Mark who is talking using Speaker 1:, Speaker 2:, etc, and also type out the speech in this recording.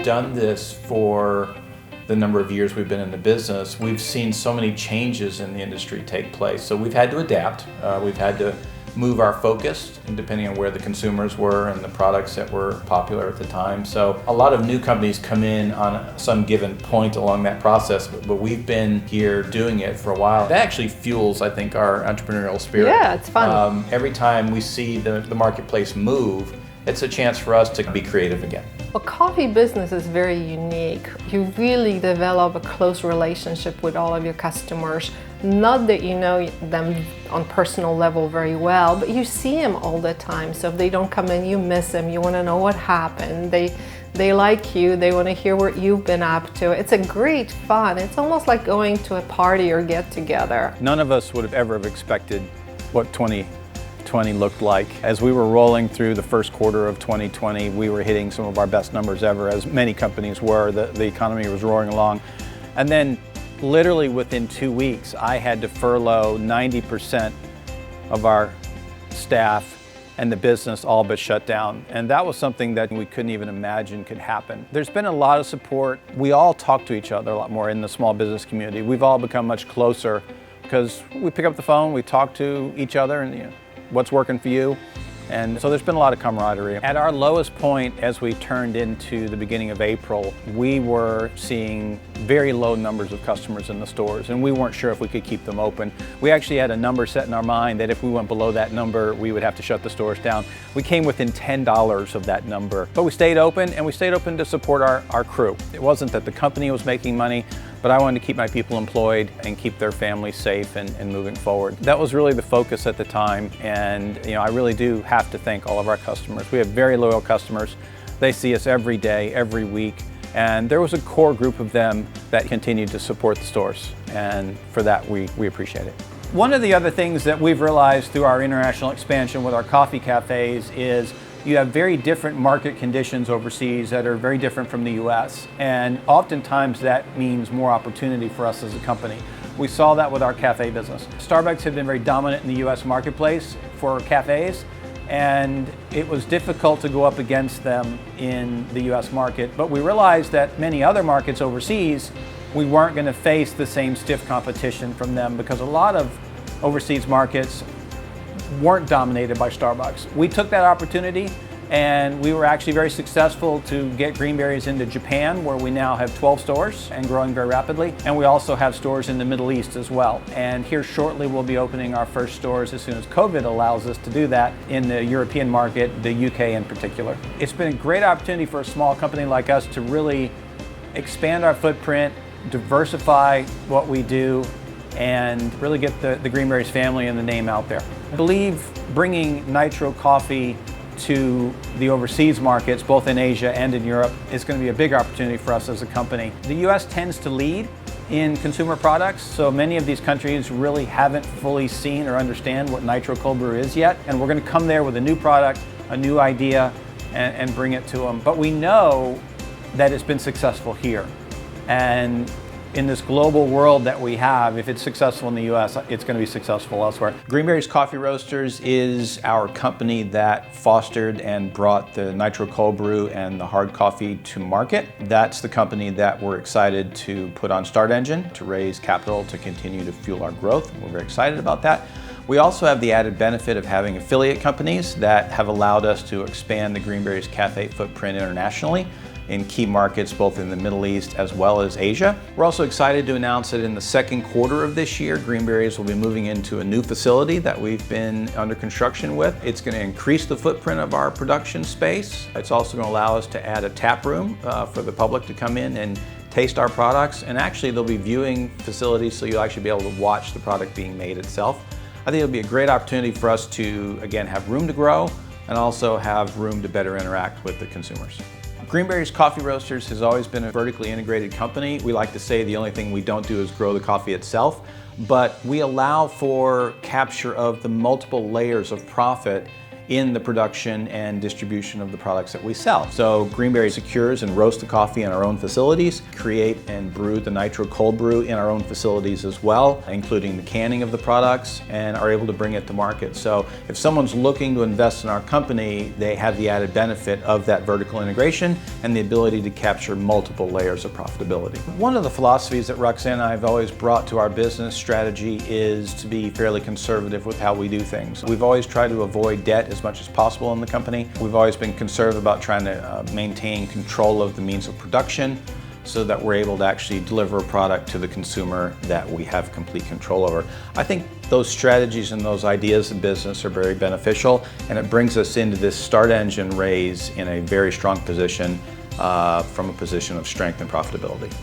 Speaker 1: done this for the number of years we've been in the business, we've seen so many changes in the industry take place. So we've had to adapt. We've had to move our focus, and depending on where the consumers were and the products that were popular at the time. So a lot of new companies come in on some given point along that process, but we've been here doing it for a while. That actually fuels, I think, our entrepreneurial spirit.
Speaker 2: Yeah, it's fun.
Speaker 1: Every time we see the marketplace move, it's a chance for us to be creative again.
Speaker 2: Well, coffee business is very unique. You really develop a close relationship with all of your customers. Not that you know them on personal level very well, but you see them all the time. So if they don't come in, you miss them. You want to know what happened. They like you. They want to hear what you've been up to. It's a great fun. It's almost like going to a party or get together.
Speaker 3: None of us would have ever expected what 2020 looked like. As we were rolling through the first quarter of 2020, we were hitting some of our best numbers ever, as many companies were. The economy was roaring along. And then literally within 2 weeks, I had to furlough 90% of our staff, and the business all but shut down. And that was something that we couldn't even imagine could happen. There's been a lot of support. We all talk to each other a lot more in the small business community. We've all become much closer because we pick up the phone, we talk to each other, and what's working for you? And so there's been a lot of camaraderie. At our lowest point, as we turned into the beginning of April, we were seeing very low numbers of customers in the stores, and we weren't sure if we could keep them open. We actually had a number set in our mind that if we went below that number, we would have to shut the stores down. We came within $10 of that number, but we stayed open, and we stayed open to support our crew. It wasn't that the company was making money, but I wanted to keep my people employed and keep their families safe and moving forward. That was really the focus at the time, and I really do have to thank all of our customers. We have very loyal customers. They see us every day, every week, and there was a core group of them that continued to support the stores, and for that we appreciate it. One of the other things that we've realized through our international expansion with our coffee cafes is you have very different market conditions overseas that are very different from the US, and oftentimes that means more opportunity for us as a company. We saw that with our cafe business. Starbucks had been very dominant in the US marketplace for cafes, and it was difficult to go up against them in the US market, but we realized that many other markets overseas, we weren't going to face the same stiff competition from them because a lot of overseas markets weren't dominated by Starbucks. We took that opportunity, and we were actually very successful to get Greenberries into Japan, where we now have 12 stores and growing very rapidly. And we also have stores in the Middle East as well. And here shortly we'll be opening our first stores as soon as COVID allows us to do that in the European market, the UK in particular. It's been a great opportunity for a small company like us to really expand our footprint, diversify what we do, and really get the Greenberry's family and the name out there. I believe bringing Nitro Coffee to the overseas markets, both in Asia and in Europe, is going to be a big opportunity for us as a company. The US tends to lead in consumer products, so many of these countries really haven't fully seen or understand what Nitro Cold Brew is yet, and we're going to come there with a new product, a new idea, and bring it to them. But we know that it's been successful here, and in this global world that we have, if it's successful in the US, it's going to be successful elsewhere.
Speaker 1: Greenberry's Coffee Roasters is our company that fostered and brought the Nitro Cold Brew and the hard coffee to market. That's the company that we're excited to put on Start Engine to raise capital to continue to fuel our growth. We're very excited about that. We also have the added benefit of having affiliate companies that have allowed us to expand the Greenberry's Cafe footprint internationally in key markets both in the Middle East as well as Asia. We're also excited to announce that in the second quarter of this year, Greenberry's will be moving into a new facility that we've been under construction with. It's going to increase the footprint of our production space. It's also going to allow us to add a tap room for the public to come in and taste our products, and actually there'll be viewing facilities so you'll actually be able to watch the product being made itself. I think it'll be a great opportunity for us to, again, have room to grow and also have room to better interact with the consumers. Greenberry's Coffee Roasters has always been a vertically integrated company. We like to say the only thing we don't do is grow the coffee itself, but we allow for capture of the multiple layers of profit in the production and distribution of the products that we sell. So Greenberry secures and roasts the coffee in our own facilities, create and brew the nitro cold brew in our own facilities as well, including the canning of the products, and are able to bring it to market. So if someone's looking to invest in our company, they have the added benefit of that vertical integration and the ability to capture multiple layers of profitability. One of the philosophies that Roxanne and I have always brought to our business strategy is to be fairly conservative with how we do things. We've always tried to avoid debt as much as possible in the company. We've always been conservative about trying to maintain control of the means of production so that we're able to actually deliver a product to the consumer that we have complete control over. I think those strategies and those ideas in business are very beneficial, and it brings us into this start engine raise in a very strong position from a position of strength and profitability.